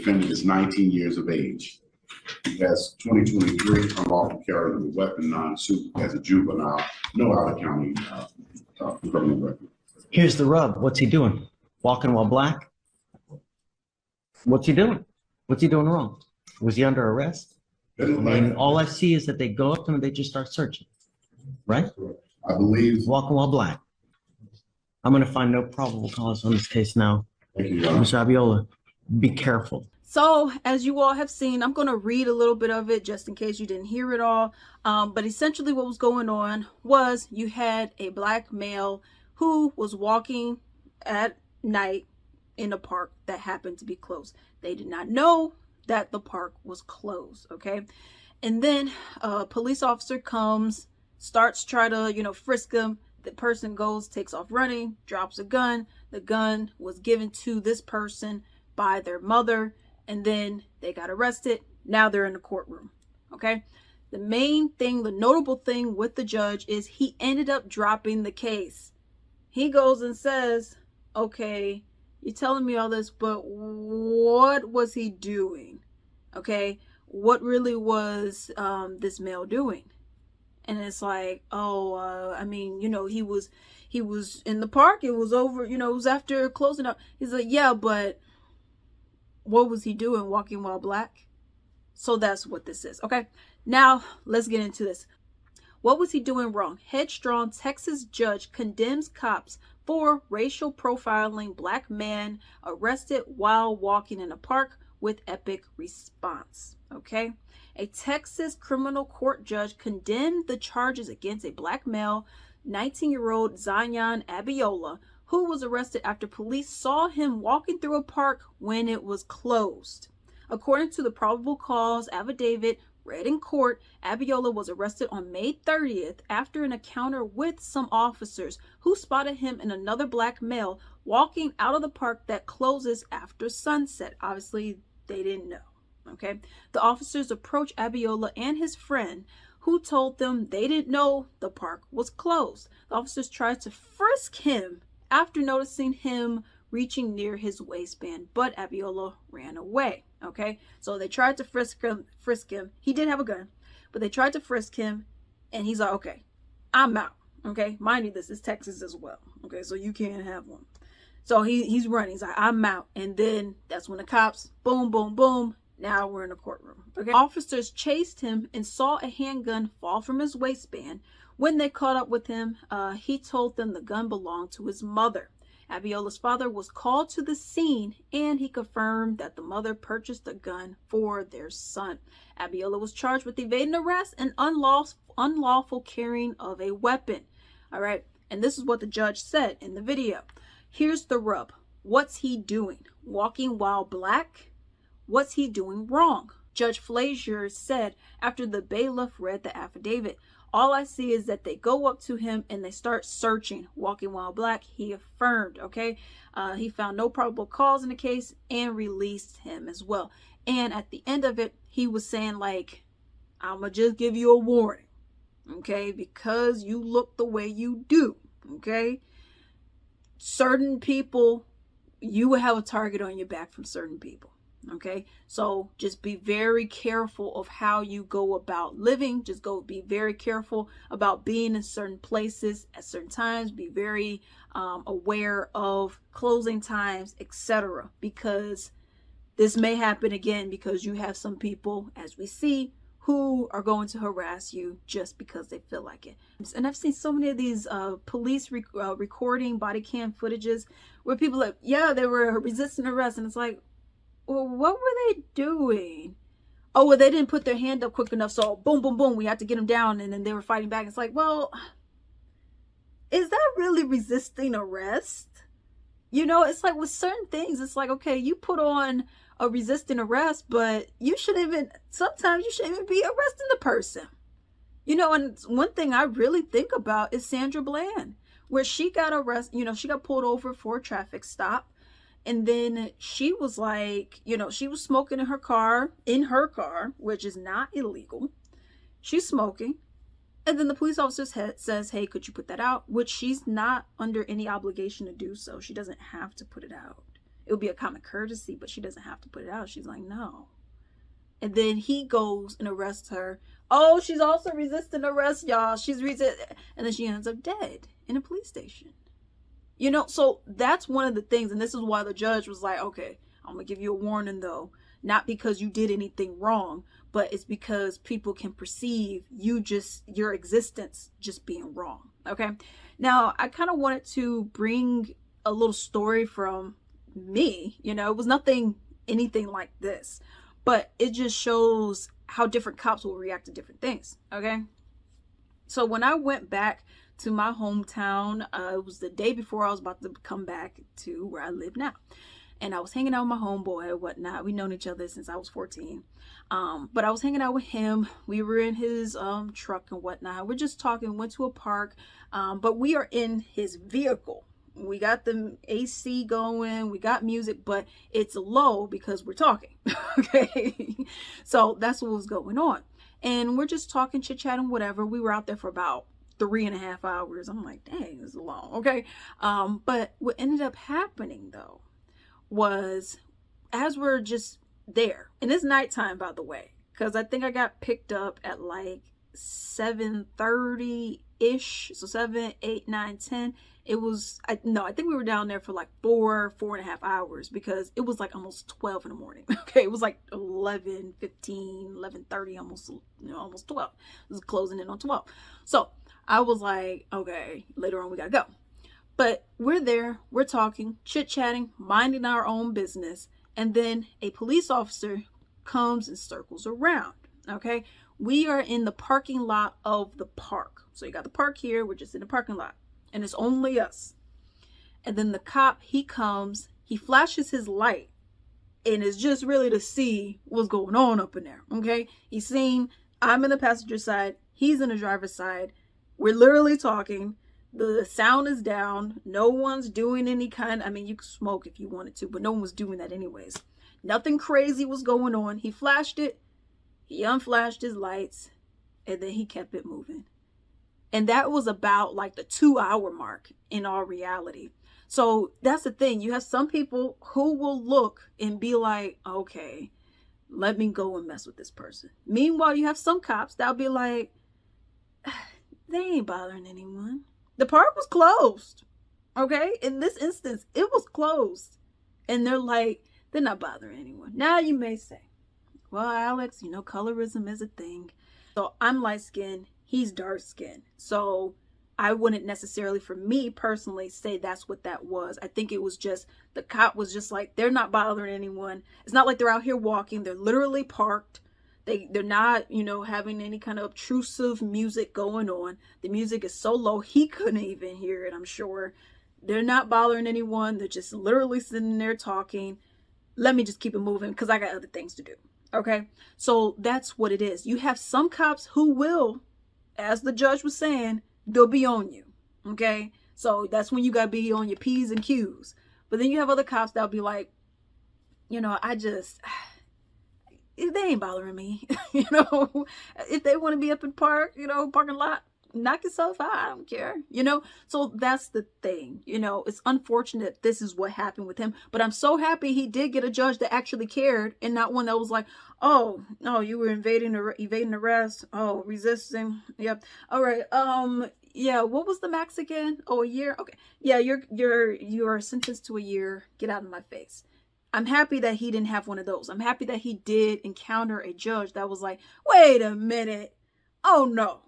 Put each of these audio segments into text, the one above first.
defendant is 19 years of age. He has 2023 unlawful carrying of a weapon non-suit as a juvenile, no out-of-county criminal record. Here's the rub. What's he doing? Walking while black? What's he doing? What's he doing wrong? Was he under arrest? I mean, all I see is that they go up to him and they just start searching, right? I believe. Walking while black. I'm going to find no probable cause on this case now. Thank you, Mr. Abiola, be careful. So, as you all have seen, I'm going to read a little bit of it just in case you didn't hear it all. But essentially what was going on was you had a black male who was walking at night in a park that happened to be closed. They did not know that the park was closed, okay? And then a police officer comes, starts trying to, frisk him. The person goes, takes off running, drops a gun. The gun was given to this person by their mother, and then they got arrested. Now they're in the courtroom, okay? The main thing, the notable thing with the judge is he ended up dropping the case. He goes and says, okay, you're telling me all this, but what was he doing? Okay, what really was this male doing? And it's like, I mean, he was in the park. It was over, it was after closing up. He's like, yeah, but what was he doing walking while black? So that's what this is. Okay, now let's get into this. What was he doing wrong? Headstrong Texas judge condemns cops for racial profiling black man arrested while walking in a park with epic response. Okay. A Texas criminal court judge condemned the charges against a black male, 19-year-old Zion Abiola, who was arrested after police saw him walking through a park when it was closed. According to the probable cause affidavit read in court, Abiola was arrested on May 30th after an encounter with some officers who spotted him and another black male walking out of the park that closes after sunset. Obviously, they didn't know. Okay. The officers approached Abiola and his friend, who told them they didn't know the park was closed. The officers tried to frisk him after noticing him reaching near his waistband, but Abiola ran away. Okay, so they tried to frisk him. He did have a gun, but they tried to frisk him, and he's like, okay, I'm out. Okay, mind you, this is Texas as well. Okay, so you can't have one. So he's running. He's like, I'm out. And then that's when the cops, boom, boom, boom. Now we're in a courtroom. Okay, officers chased him and saw a handgun fall from his waistband. When they caught up with him, he told them the gun belonged to his mother. Abiola's father was called to the scene, and he confirmed that the mother purchased a gun for their son. Abiola was charged with evading arrest and unlawful carrying of a weapon. All right, and this is what the judge said in the video. Here's the rub. What's he doing? Walking while black? What's he doing wrong? Judge Flazier said after the bailiff read the affidavit, all I see is that they go up to him and they start searching. Walking while black, he affirmed, okay? He found no probable cause in the case and released him as well. And at the end of it, he was saying like, I'm going to just give you a warning, okay? Because you look the way you do, okay? Certain people, you will have a target on your back from certain people. Okay, so just be very careful of how you go about living. Just be very careful about being in certain places at certain times. Be very aware of closing times, etc. Because this may happen again because you have some people, as we see, who are going to harass you just because they feel like it. And I've seen so many of these police recording body cam footages where people are like, yeah, they were resisting arrest, and it's like, well, what were they doing? Oh, well, they didn't put their hand up quick enough, so boom, boom, boom, we had to get them down, and then they were fighting back. It's like, well, is that really resisting arrest? It's like with certain things, it's like, okay, you put on a resisting arrest, but sometimes you shouldn't even be arresting the person. And one thing I really think about is Sandra Bland, where she got arrested, she got pulled over for a traffic stop. And then she was like, she was smoking in her car, which is not illegal. She's smoking. And then the police officer says, hey, could you put that out? Which she's not under any obligation to do so. She doesn't have to put it out. it would be a common courtesy, but she doesn't have to put it out. She's like, no. And then he goes and arrests her. Oh, she's also resisting arrest, y'all. And then she ends up dead in a police station. You know, so that's one of the things. And this is why the judge was like, okay, I'm going to give you a warning, though. Not because you did anything wrong, but it's because people can perceive your existence just being wrong. Okay. Now, I kind of wanted to bring a little story from me. You know, it was anything like this, but it just shows how different cops will react to different things. Okay. So when I went back to my hometown, it was the day before I was about to come back to where I live now. And I was hanging out with my homeboy and whatnot. We've known each other since I was 14. But I was hanging out with him. We were in his truck and whatnot. We're just talking, went to a park. But we are in his vehicle. We got the AC going. We got music, but it's low because we're talking. Okay. So that's what was going on. And we're just talking, chit-chatting, whatever. We were out there for about 3.5 hours. I'm like, dang, this is long. Okay. But what ended up happening, though, was as we're just there, and it's nighttime, by the way, because I think I got picked up at like 7:30 ish, so 7, 8, 9, 10. It was I think we were down there for like 4.5 hours, because it was like almost 12 in the morning. Okay, it was like 11:15, 11:30, almost 12. It was closing in on 12. So I was like, okay, later on we gotta go. But we're there, we're talking, chit-chatting, minding our own business, and then a police officer comes and circles around. Okay, we are in the parking lot of the park. So you got the park here, we're just in the parking lot, and it's only us. And then the cop, he comes, he flashes his light, and it's just really to see what's going on up in there. Okay, he's seen I'm in the passenger side, he's in the driver's side, we're literally talking. The sound is down. No one's doing any kind. I mean, you could smoke if you wanted to, but no one was doing that anyways. Nothing crazy was going on. He flashed it. He unflashed his lights, and then he kept it moving. And that was about like the 2-hour mark in all reality. So that's the thing. You have some people who will look and be like, okay, let me go and mess with this person. Meanwhile, you have some cops that'll be like, they ain't bothering anyone. The park was closed. Okay? In this instance, it was closed. And they're like, they're not bothering anyone. Now you may say, well, Alex, colorism is a thing. So I'm light skinned, he's dark skinned. So I wouldn't necessarily, for me personally, say that's what that was. I think it was just, the cop was just like, they're not bothering anyone. It's not like they're out here walking. They're literally parked. They're not, having any kind of obtrusive music going on. The music is so low, he couldn't even hear it, I'm sure. They're not bothering anyone. They're just literally sitting there talking. Let me just keep it moving because I got other things to do. Okay? So that's what it is. You have some cops who will, as the judge was saying, they'll be on you. Okay? So that's when you got to be on your P's and Q's. But then you have other cops that'll be like, they ain't bothering me. If they want to be up in park, parking lot, knock yourself out. I don't care. So that's the thing. It's unfortunate this is what happened with him, but I'm so happy he did get a judge that actually cared, and not one that was like, oh no, you were evading arrest, oh, resisting. Yep. All right. Yeah, what was the max again? Oh, a year. Okay. Yeah, you're sentenced to a year. Get out of my face. I'm happy that he didn't have one of those. I'm happy that he did encounter a judge that was like, wait a minute. Oh, no.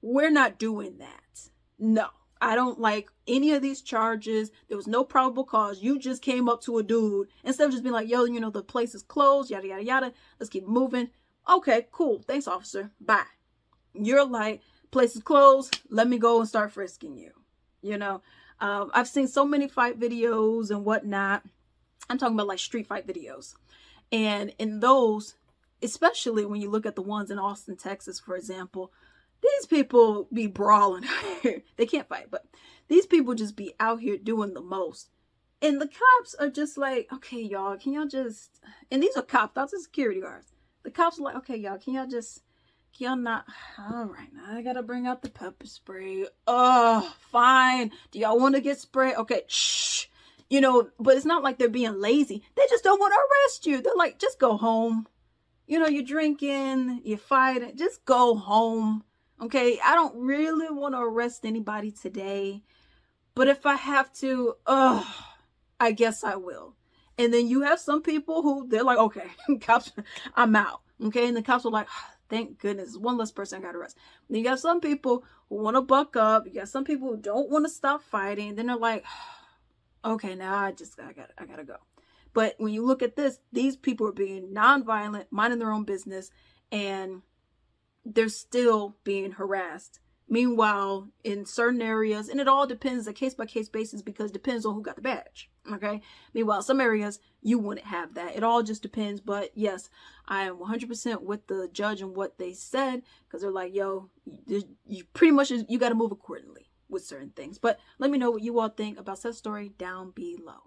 We're not doing that. No, I don't like any of these charges. There was no probable cause. You just came up to a dude instead of just being like, yo, the place is closed, yada, yada, yada. Let's keep moving. Okay, cool. Thanks, officer. Bye. You're like, place is closed. Let me go and start frisking you. I've seen so many fight videos and whatnot. I'm talking about like street fight videos. And in those, especially when you look at the ones in Austin, Texas, for example, these people be brawling. They can't fight, but these people just be out here doing the most. And the cops are just like, okay, y'all, can y'all just, and these are cops, not the security guards. The cops are like, okay, y'all, can y'all not, all right, now I gotta bring out the pepper spray. Oh, fine. Do y'all want to get sprayed? Okay, shh. you know, but it's not like they're being lazy. They just don't want to arrest you. They're like, just go home. You know, you're drinking, you're fighting, just go home. Okay, I don't really want to arrest anybody today, but if I have to, I guess I will. And then you have some people who they're like, okay, cops, I'm out. Okay, and the cops are like, thank goodness, one less person got arrested. Then you got some people who want to buck up. You got some people who don't want to stop fighting. Then they're like, okay, now I gotta go. But when you look at this, these people are being nonviolent, minding their own business, and they're still being harassed. Meanwhile, in certain areas, and it all depends, a case by case basis, because it depends on who got the badge. Okay. Meanwhile, some areas you wouldn't have that. It all just depends. But yes, I am 100% with the judge and what they said, because they're like, yo, you pretty much, you got to move accordingly with certain things. But let me know what you all think about that story down below.